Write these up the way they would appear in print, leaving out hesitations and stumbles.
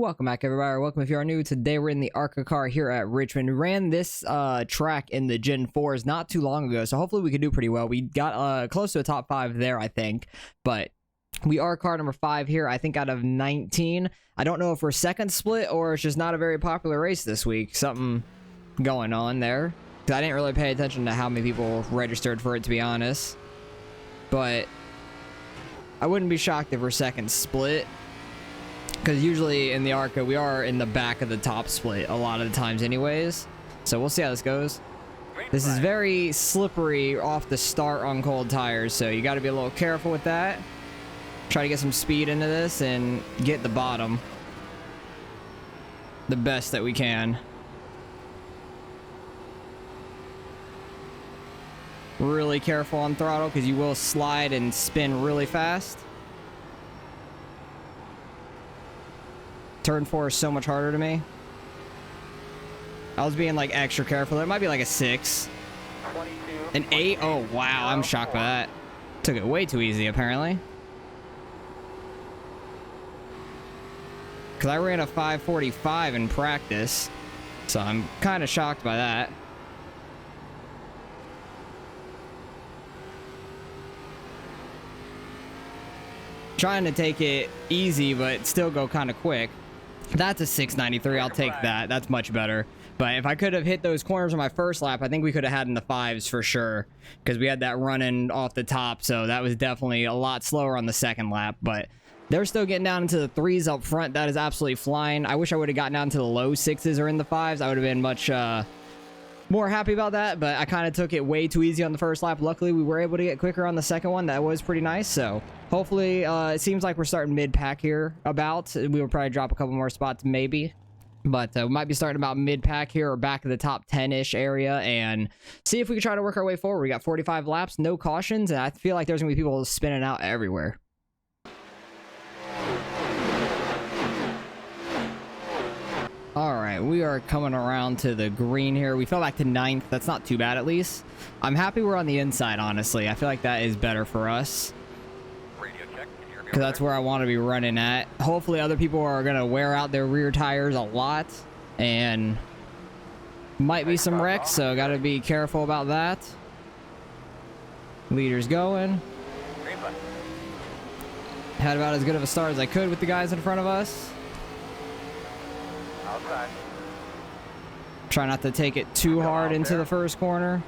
Welcome back, everybody. Welcome if you are new. Today we're in the Arca car here at Richmond. Ran this track in the Gen 4s not too long ago, so hopefully we can do pretty well. We got close to a top 5 there, I think, but we are car number 5 here, I think, out of 19. I don't know if we're second split or it's just not a very popular race this week. Something going on there. I didn't really pay attention to how many people registered for it, to be honest. But I wouldn't be shocked if we're second split, because usually in the Arca we are in the back of the top split a lot of the times anyways. So we'll see how this goes. This is very slippery off the start on cold tires, so you got to be a little careful with that. Try to get some speed into this and get the bottom the best that we can. Really careful on throttle because you will slide and spin really fast. Turn 4 is so much harder to me. I was being like extra careful. There might be like a 6. An 8? Oh wow, I'm shocked by that. Took it way too easy apparently. Because I ran a 5:45 in practice. So I'm kind of shocked by that. Trying to take it easy but still go kind of quick. That's a 693. I'll take that. That's much better. But if I could have hit those corners on my first lap, I think we could have had in the 5s for sure, because we had that running off the top. So that was definitely a lot slower on the second lap, but they're still getting down into the 3s up front. That is absolutely flying. I wish I would have gotten down to the low 6s or in the 5s. I would have been much more happy about that, but I kind of took it way too easy on the first lap. Luckily, we were able to get quicker on the second one. That was pretty nice. So hopefully, it seems like we're starting mid-pack here about. We will probably drop a couple more spots maybe, but we might be starting about mid-pack here or back of the top 10-ish area and see if we can try to work our way forward. We got 45 laps, no cautions, and I feel like there's going to be people spinning out everywhere. Alright, we are coming around to the green here. We fell back to 9th. That's not too bad, at least. I'm happy we're on the inside, honestly. I feel like that is better for us, because that's where I want to be running at. Hopefully other people are going to wear out their rear tires a lot, and might be some wrecks, so got to be careful about that. Leader's going. Had about as good of a start as I could with the guys in front of us. Try not to take it too hard into the first corner.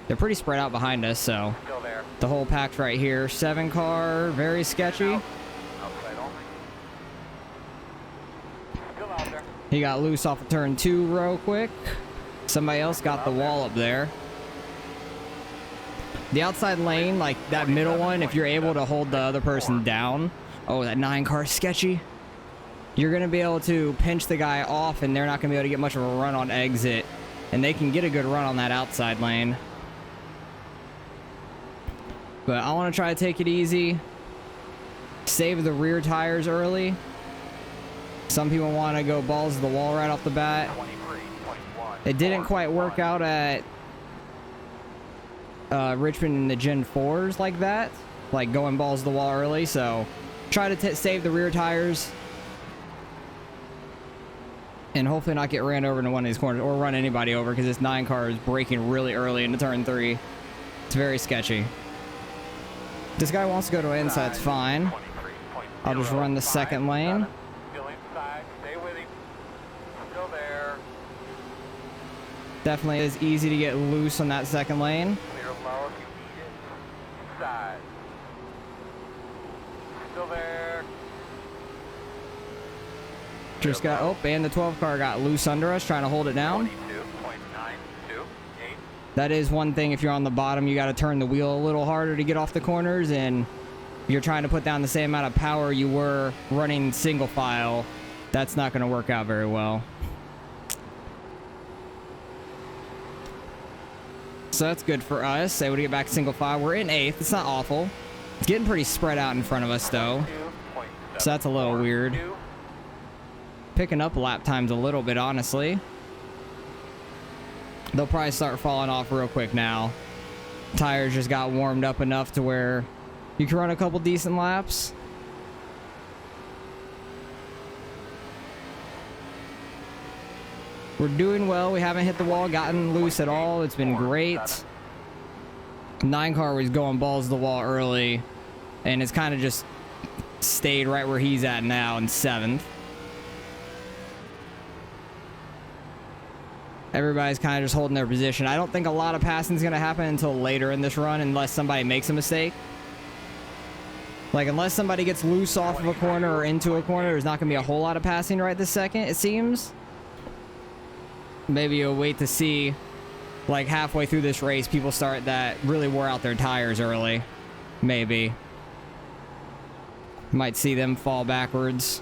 They're pretty spread out behind us, so the whole pack's right here. 7 car, very sketchy. He got loose off of turn 2 real quick. Somebody else got the wall up there. The outside lane, like that middle one, if you're able to hold the other person down. Oh, that 9 car is sketchy. You're going to be able to pinch the guy off, and they're not going to be able to get much of a run on exit. And they can get a good run on that outside lane. But I want to try to take it easy. Save the rear tires early. Some people want to go balls to the wall right off the bat. It didn't quite work out at Richmond in the Gen 4s like that. Like going balls to the wall early. So try to save the rear tires. And hopefully not get ran over into one of these corners or run anybody over, because this 9 car is braking really early into turn 3. It's very sketchy. This guy wants to go to inside, it's fine. I'll just run the second lane. Definitely is easy to get loose on that second lane. Just got, oh, and the 12 car got loose under us, trying to hold it down. That is one thing, if you're on the bottom, you got to turn the wheel a little harder to get off the corners, and you're trying to put down the same amount of power you were running single file. That's not going to work out very well. So that's good for us. Able to get back single file. We're in 8th. It's not awful. It's getting pretty spread out in front of us, though. So that's a little weird. Picking up lap times a little bit, honestly. They'll probably start falling off real quick now. Tires just got warmed up enough to where you can run a couple decent laps. We're doing well. We haven't hit the wall, gotten loose at all. It's been great. 9 car was going balls to the wall early, and it's kind of just stayed right where he's at now in 7th. Everybody's kind of just holding their position. I don't think a lot of passing is going to happen until later in this run, unless somebody makes a mistake. Like, unless somebody gets loose off of a corner or into a corner, there's not going to be a whole lot of passing right this second, it seems. Maybe you'll wait to see, like, halfway through this race, people start that really wore out their tires early. Maybe. Might see them fall backwards.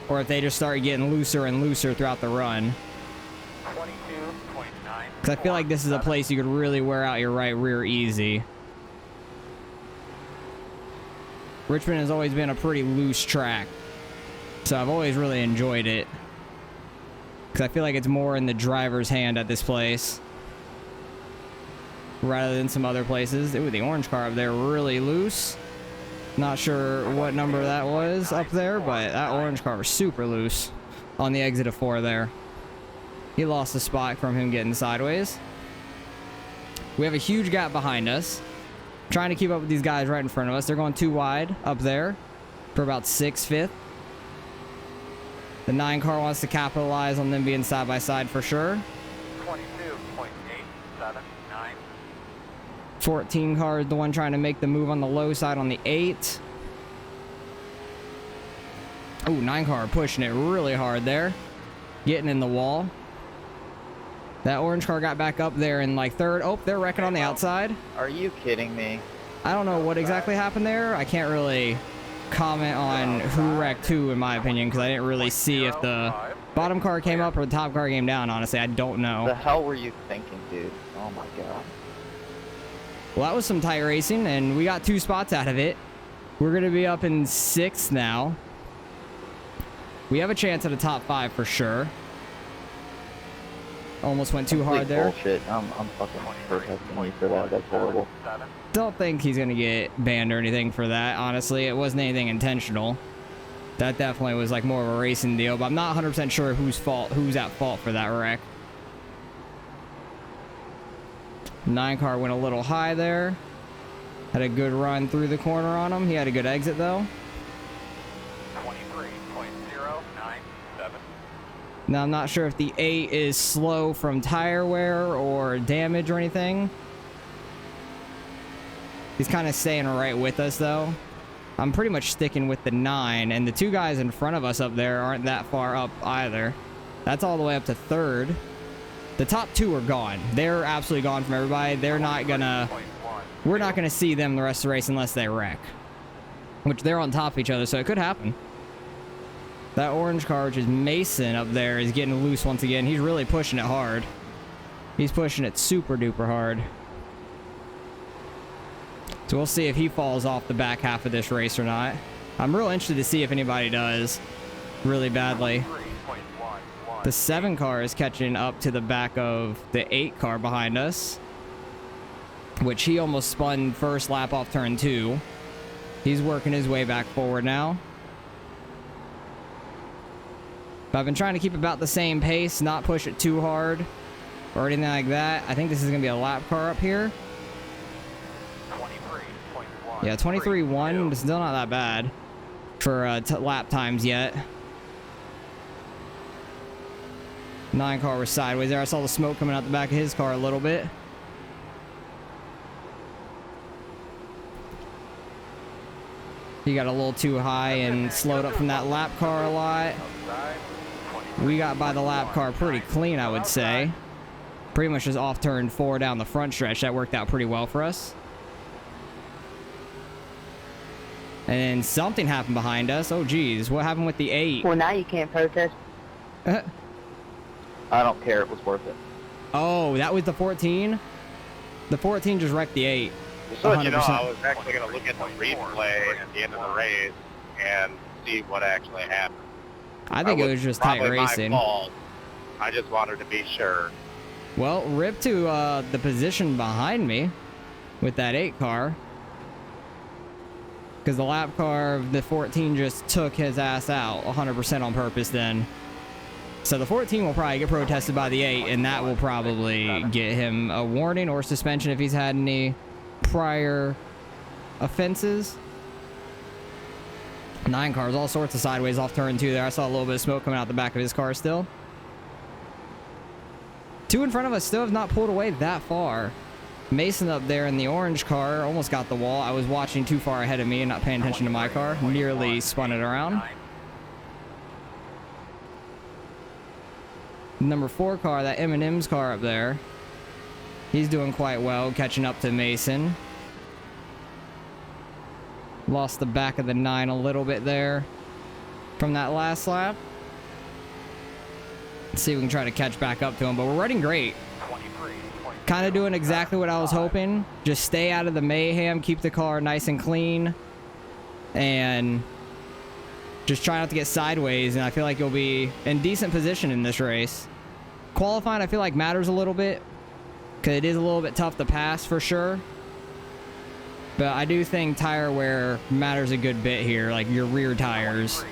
Or if they just start getting looser and looser throughout the run. Because I feel like this is a place you could really wear out your right rear easy. Richmond has always been a pretty loose track, so I've always really enjoyed it. Because I feel like it's more in the driver's hand at this place, rather than some other places. Ooh, the orange car up there really loose. Not sure what number that was up there, but that orange car was super loose on the exit of 4 there. He lost a spot from him getting sideways. We have a huge gap behind us. Trying to keep up with these guys right in front of us. They're going too wide up there for about 6th, 5th. The 9 car wants to capitalize on them being side by side for sure. 22.879. 14 car is the one trying to make the move on the low side on the 8. Ooh, 9 car pushing it really hard there. Getting in the wall. That orange car got back up there in like 3rd. Oh, they're wrecking on the outside. Are you kidding me? I don't know what exactly happened there. I can't really comment on who wrecked who, in my opinion, because I didn't really see if the bottom car came up or the top car came down, honestly. I don't know. The hell were you thinking, dude? Oh my god. Well, that was some tight racing, and we got 2 spots out of it. We're going to be up in 6th now. We have a chance at a top 5 for sure. Almost went too hard there. Bullshit. I'm fucking protesting you for that. That's horrible. Don't think he's going to get banned or anything for that, honestly. It wasn't anything intentional. That definitely was like more of a racing deal, but I'm not 100% sure who's at fault for that wreck. 9 car went a little high there. Had a good run through the corner on him. He had a good exit though. 23.097. Now I'm not sure if the 8 is slow from tire wear or damage or anything. He's kind of staying right with us though. I'm pretty much sticking with the 9, and the 2 guys in front of us up there aren't that far up either. That's all the way up to 3rd. The top 2 are gone. They're absolutely gone from everybody. They're not gonna... We're not gonna see them the rest of the race unless they wreck. Which they're on top of each other, so it could happen. That orange car, which is Mason up there, is getting loose once again. He's really pushing it hard. He's pushing it super duper hard. So we'll see if he falls off the back half of this race or not. I'm real interested to see if anybody does really badly. The 7 car is catching up to the back of the 8 car behind us, which he almost spun first lap off turn 2. He's working his way back forward now. But I've been trying to keep about the same pace, not push it too hard or anything like that. I think this is going to be a lap car up here. 23.1. Yeah, 23.1 is still not that bad for lap times yet. 9 car was sideways there. I saw the smoke coming out the back of his car a little bit. He got a little too high and slowed up from that lap car a lot. We got by the lap car pretty clean, I would say. Pretty much just off turn 4 down the front stretch. That worked out pretty well for us. And then something happened behind us. Oh, geez. What happened with the 8? Well, now you can't protest. I don't care. It was worth it. Oh, that was the 14? The 14 just wrecked the 8. Just so you know, I was actually going to look at the replay at the end of the race and see what actually happened. I think it was just tight racing. My fault. I just wanted to be sure. Well, rip to the position behind me with that 8 car. Because the lap car of the 14 just took his ass out 100% on purpose then. So the 14 will probably get protested by the 8, and that will probably get him a warning or suspension if he's had any prior offenses. 9 cars, all sorts of sideways off turn 2 there. I saw a little bit of smoke coming out the back of his car still. 2 in front of us still have not pulled away that far. Mason up there in the orange car almost got the wall. I was watching too far ahead of me and not paying attention to my car. Nearly spun it around. Number 4 car, that M&M's car up there. He's doing quite well, catching up to Mason. Lost the back of the 9 a little bit there from that last lap. Let's see if we can try to catch back up to him, but we're running great. Kind of doing exactly what I was hoping. Just stay out of the mayhem, keep the car nice and clean, and just try not to get sideways, and I feel like you'll be in decent position in this race. Qualifying, I feel like, matters a little bit, because it is a little bit tough to pass for sure. But I do think tire wear matters a good bit here, like your rear tires.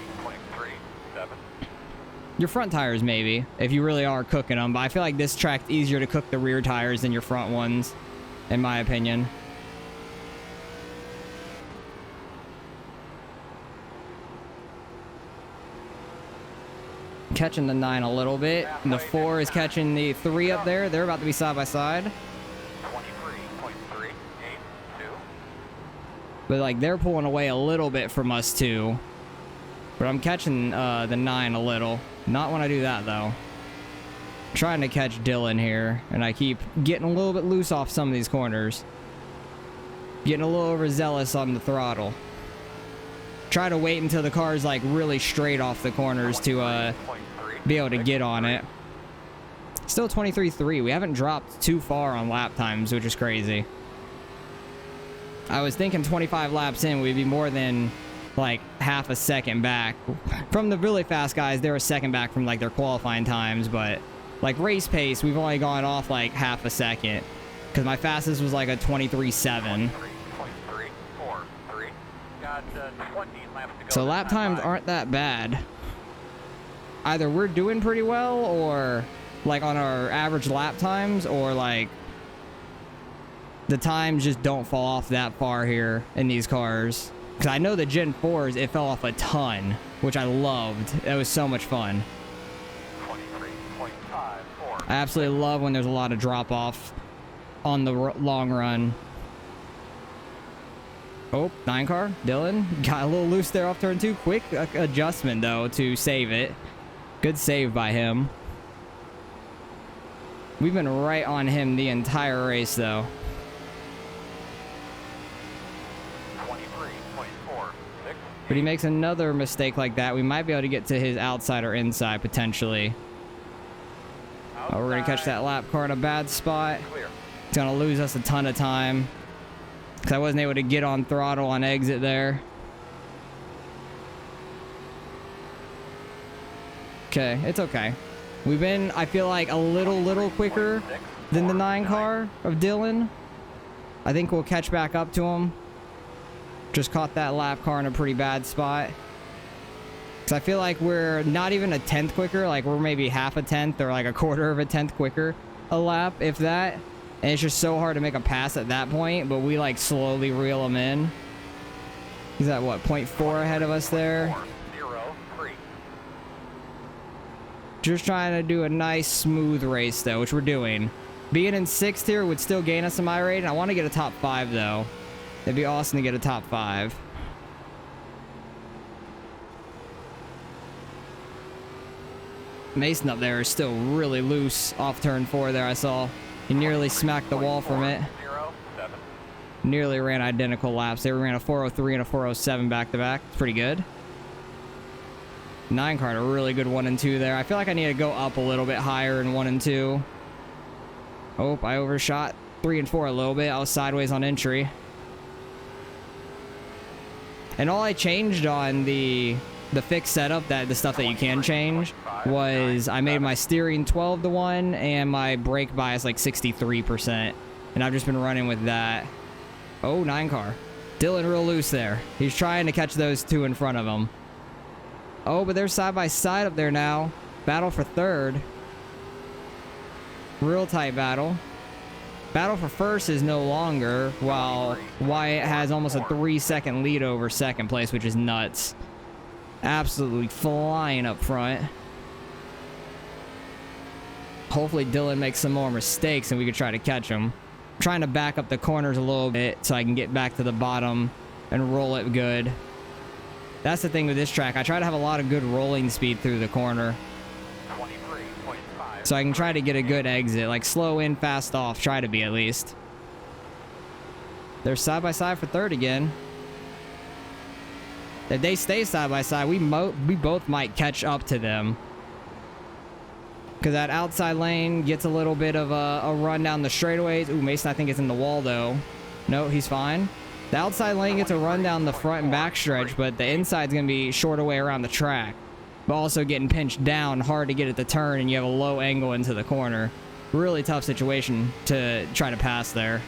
Your front tires, maybe, if you really are cooking them. But I feel like this track's easier to cook the rear tires than your front ones, in my opinion. Catching the 9 a little bit. And the 4 is catching the 3 up there. They're about to be side by side. But like they're pulling away a little bit from us too. But I'm catching the 9 a little. Not when I do that though. Trying to catch Dylan here, and I keep getting a little bit loose off some of these corners. Getting a little overzealous on the throttle. Try to wait until the car's like really straight off the corners to be able to get on it. Still 23.3. We haven't dropped too far on lap times, which is crazy. I was thinking 25 laps in, we'd be more than like half a second back. From the really fast guys, they're a second back from like their qualifying times, but like race pace, we've only gone off like half a second. Because my fastest was like a 23.7. So lap times aren't that bad. Either we're doing pretty well, or like on our average lap times, or like the times just don't fall off that far here in these cars. Because I know the Gen 4s, it fell off a ton, which I loved. It was so much fun. I absolutely love when there's a lot of drop-off on the long run. Oh, 9 car, Dylan. Got a little loose there off turn 2. Quick adjustment, though, to save it. Good save by him. We've been right on him the entire race, though. But he makes another mistake like that. We might be able to get to his outside or inside, potentially. Oh, we're going to catch that lap car in a bad spot. It's going to lose us a ton of time. Because I wasn't able to get on throttle on exit there. Okay, it's okay. We've been, I feel like, a little quicker than the 9 car of Dylan. I think we'll catch back up to him. Just caught that lap car in a pretty bad spot. Because I feel like we're not even a 10th quicker. Like, we're maybe half a 10th or like a quarter of a 10th quicker a lap, if that. And it's just so hard to make a pass at that point. But we, like, slowly reel him in. He's at, what, 0.4 ahead of us there? Just trying to do a nice, smooth race, though, which we're doing. Being in 6th here would still gain us some iRating. I want to get a top 5, though. It'd be awesome to get a top 5. Mason up there is still really loose off turn 4 there, I saw. He nearly smacked the wall from it. Nearly ran identical laps. They ran a 403 and a 407 back-to-back. It's pretty good. 9 car, a really good 1 and 2 there. I feel like I need to go up a little bit higher in 1 and 2. Oh, I overshot 3 and 4 a little bit. I was sideways on entry. And all I changed on the fixed setup, the stuff that you can change, was I made my steering 12-1 and my brake bias like 63%. And I've just been running with that. Oh, 9 car. Dylan real loose there. He's trying to catch those 2 in front of him. Oh, but they're side by side up there now. Battle for third. Real tight battle. Battle for first is no longer, while Wyatt has almost a 3-second lead over second place, which is nuts. Absolutely flying up front. Hopefully Dylan makes some more mistakes and we can try to catch him. I'm trying to back up the corners a little bit so I can get back to the bottom and roll it good. That's the thing with this track. I try to have a lot of good rolling speed through the corner, 23.5. so I can try to get a good exit. Like slow in, fast off. Try to be at least. They're side by side for third again. If they stay side by side, we both might catch up to them. Because that outside lane gets a little bit of a run down the straightaways. Ooh, Mason, I think, is in the wall, though. No, he's fine. The outside lane gets a run down the front and back stretch, but the inside's going to be short away around the track. But also getting pinched down, hard to get it to turn, and you have a low angle into the corner. Really tough situation to try to pass there.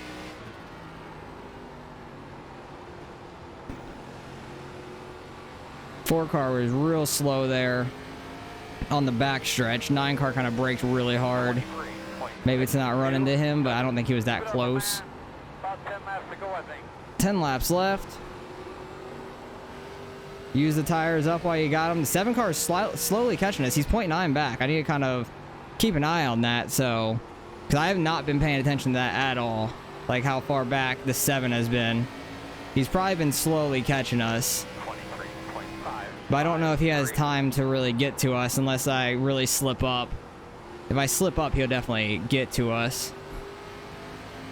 Four car was real slow there on the back stretch. 9 car kind of braked really hard. Maybe it's not running to him, but I don't think he was that close. About 10 laps to go, I think. 10 laps left. Use the tires up while you got him. The 7 car is slowly catching us. He's 0.9 back. I need to kind of keep an eye on that, so... Because I have not been paying attention to that at all. Like how far back the 7 has been. He's probably been slowly catching us. 23.5. But I don't know if he has time to really get to us unless I really slip up. If I slip up, he'll definitely get to us.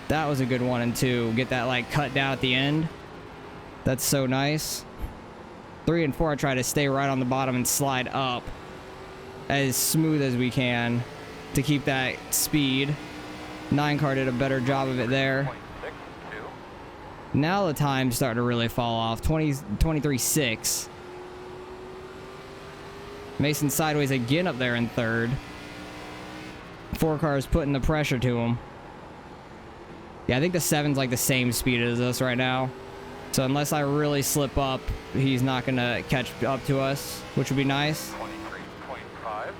That was a good 1 and 2. Get that like cut down at the end. That's so nice. 3 and 4, I try to stay right on the bottom and slide up as smooth as we can to keep that speed. 9 car did a better job of it there. 0.62. Now the time's starting to really fall off. 23.6. Mason sideways again up there in third. 4 cars putting the pressure to him. Yeah, I think the 7's like the same speed as us right now. So unless I really slip up, he's not going to catch up to us, which would be nice. 23.576.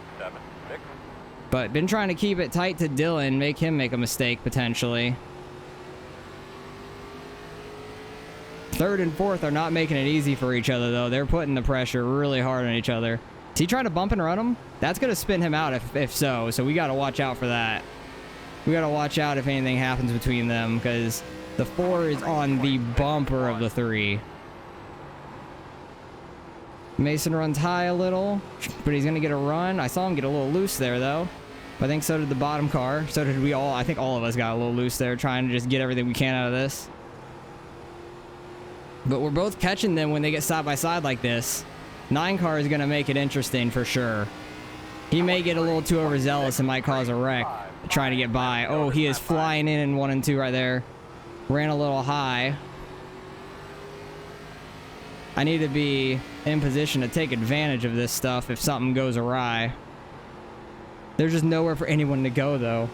But been trying to keep it tight to Dylan, make him make a mistake potentially. 3rd and 4th are not making it easy for each other, though. They're putting the pressure really hard on each other. Is he trying to bump and run him? That's going to spin him out if so. So we got to watch out for that. We got to watch out if anything happens between them, because the 4 is on the bumper of the 3. Mason runs high a little, but he's going to get a run. I saw him get a little loose there, though. But I think so did the bottom car. So did we all. I think all of us got a little loose there, trying to just get everything we can out of this. But we're both catching them when they get side by side like this. 9 car is going to make it interesting for sure. He may get a little too overzealous and might cause a wreck trying to get by. Oh, he is flying in 1 and 2 right there. Ran a little high. I need to be in position to take advantage of this stuff if something goes awry. There's just nowhere for anyone to go, though.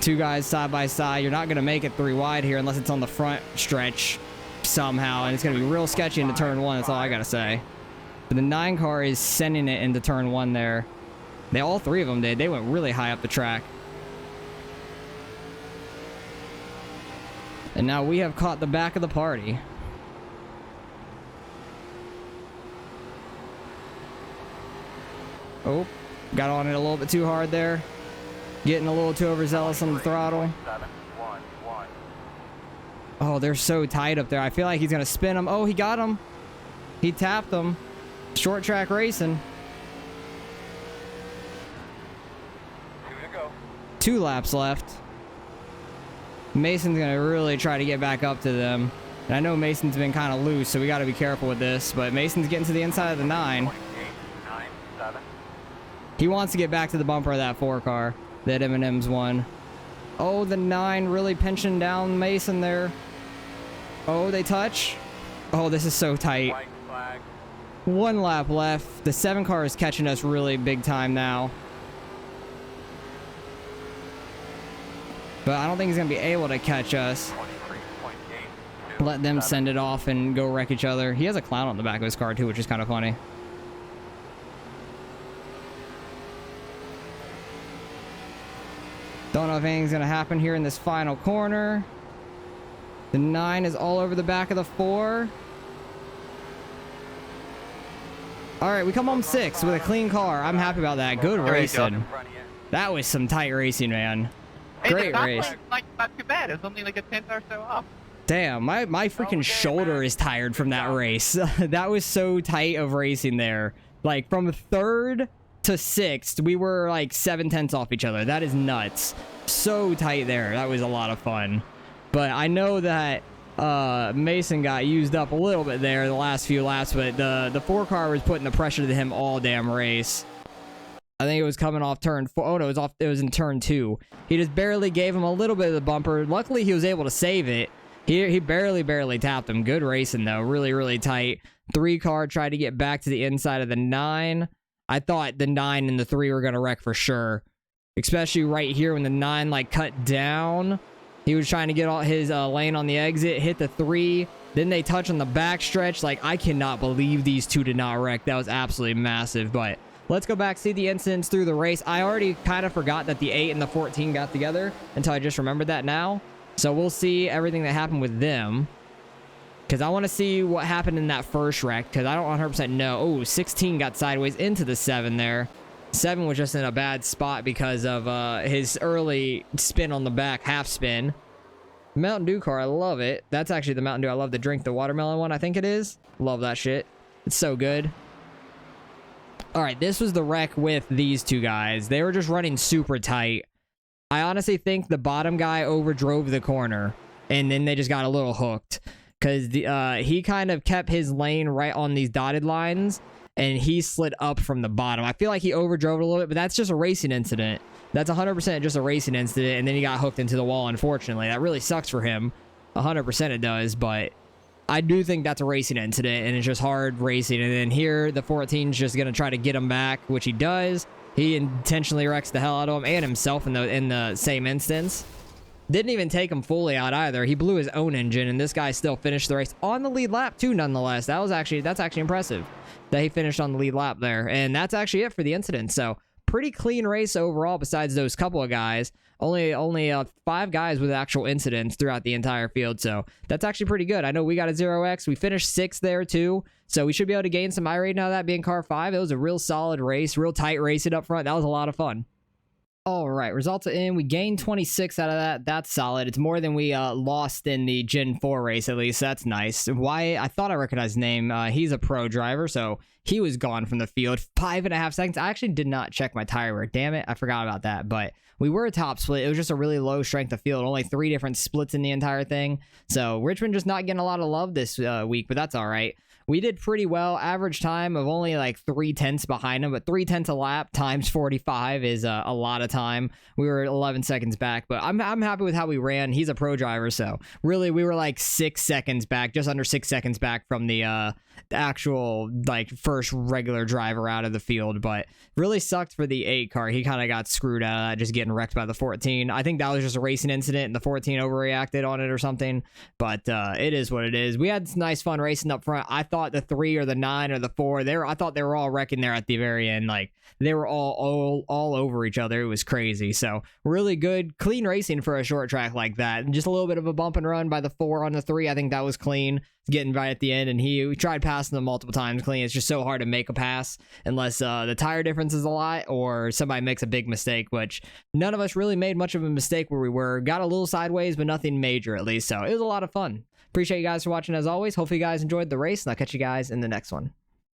2 guys side by side. You're not going to make it 3 wide here unless it's on the front stretch somehow, and it's going to be real sketchy into turn 1. That's all I got to say. But the 9 car is sending it into turn 1 there. All 3 of them did. They went really high up the track. And now we have caught the back of the party. Oh, got on it a little bit too hard there. Getting a little too overzealous on the throttle. 711. Oh, they're so tight up there. I feel like he's going to spin him. Oh, he got him. He tapped him. Short track racing. 2 to go. 2 laps left. Mason's going to really try to get back up to them. And I know Mason's been kind of loose, so we got to be careful with this. But Mason's getting to the inside of the 9. 28.97. He wants to get back to the bumper of that 4 car that M&M's won. Oh, the 9 really pinching down Mason there. Oh, they touch. Oh, this is so tight. White flag. 1 lap left. The 7 car is catching us really big time now. But I don't think he's going to be able to catch us. 23.8. Let them send it off and go wreck each other. He has a clown on the back of his car, too, which is kind of funny. Don't know if anything's going to happen here in this final corner. The 9 is all over the back of the 4. All right, we come home 6 with a clean car. I'm happy about that. Good racing. That was some tight racing, man. Great race. Like, not too bad. It was only like a 10th or so off. Damn, my freaking shoulder is tired from that race. That was so tight of racing there. Like, from 3rd to 6th, we were like 7/10 off each other. That is nuts. So tight there. That was a lot of fun. But I know that Mason got used up a little bit there the last few laps, but the 4 car was putting the pressure to him all damn race. I think it was coming off turn 4. Oh no, it was in turn 2. He just barely gave him a little bit of the bumper. Luckily, he was able to save it. He barely tapped him. Good racing though. Really tight. 3 car tried to get back to the inside of the 9. I thought the 9 and the 3 were gonna wreck for sure, especially right here when the 9 like cut down. He was trying to get all his lane on the exit, hit the 3. Then they touch on the back stretch. Like, I cannot believe these 2 did not wreck. That was absolutely massive. But let's go back, see the incidents through the race. I already kind of forgot that the 8 and the 14 got together until I just remembered that now. So we'll see everything that happened with them, because I want to see what happened in that first wreck, because I don't 100% know. Oh, 16 got sideways into the 7 there. 7 was just in a bad spot because of his early spin on the back, half spin. Mountain Dew car, I love it. That's actually the Mountain Dew I love to drink, the watermelon one, I think it is. Love that shit. It's so good. All right, this was the wreck with these 2 guys. They were just running super tight. I honestly think the bottom guy overdrove the corner, and then they just got a little hooked, because he kind of kept his lane right on these dotted lines, and he slid up from the bottom. I feel like he overdrove it a little bit, but that's just a racing incident. That's 100% just a racing incident, and then he got hooked into the wall, unfortunately. That really sucks for him. 100% it does, but I do think that's a racing incident, and it's just hard racing. And then here, the 14's just going to try to get him back, which he does. He intentionally wrecks the hell out of him and himself in the same instance. Didn't even take him fully out either. He blew his own engine, and this guy still finished the race on the lead lap too, nonetheless. That's actually impressive that he finished on the lead lap there. And that's actually it for the incident. So pretty clean race overall, besides those couple of guys. Only 5 guys with actual incidents throughout the entire field, so that's actually pretty good. I know we got a 0x. We finished 6th there too, so we should be able to gain some iRating out of that being car 5. It was a real solid race, real tight racing up front. That was a lot of fun. All right, results are in. We gained 26 out of that. That's solid. It's more than we lost in the Gen 4 race, at least. That's nice. Why? I thought I recognized his name. He's a pro driver, so he was gone from the field. 5.5 seconds. I actually did not check my tire wear. Damn it, I forgot about that. But we were a top split. It was just a really low strength of field. Only 3 different splits in the entire thing. So Richmond just not getting a lot of love this week, but that's all right. We did pretty well. Average time of only like 3/10 behind him, but 3/10 a lap times 45 is a lot of time. We were 11 seconds back, but I'm happy with how we ran. He's a pro driver, so really we were like 6 seconds back, just under 6 seconds back from the actual like first regular driver out of the field. But really sucked for the 8 car. He kind of got screwed out of that, just getting wrecked by the 14. I think that was just a racing incident and the 14 overreacted on it or something, but it is what it is. We had nice fun racing up front. I thought the 3 or the 9 or the 4 I thought they were all wrecking there at the very end. Like they were all over each other. It was crazy. So really good, clean racing for a short track like that. And just a little bit of a bump and run by the 4 on the 3. I think that was clean, getting right at the end, and we tried passing them multiple times clean. It's just so hard to make a pass unless the tire difference is a lot or somebody makes a big mistake, which none of us really made much of a mistake where we were. Got a little sideways, but nothing major at least. So it was a lot of fun. Appreciate you guys for watching as always. Hopefully you guys enjoyed the race, and I'll catch you guys in the next one.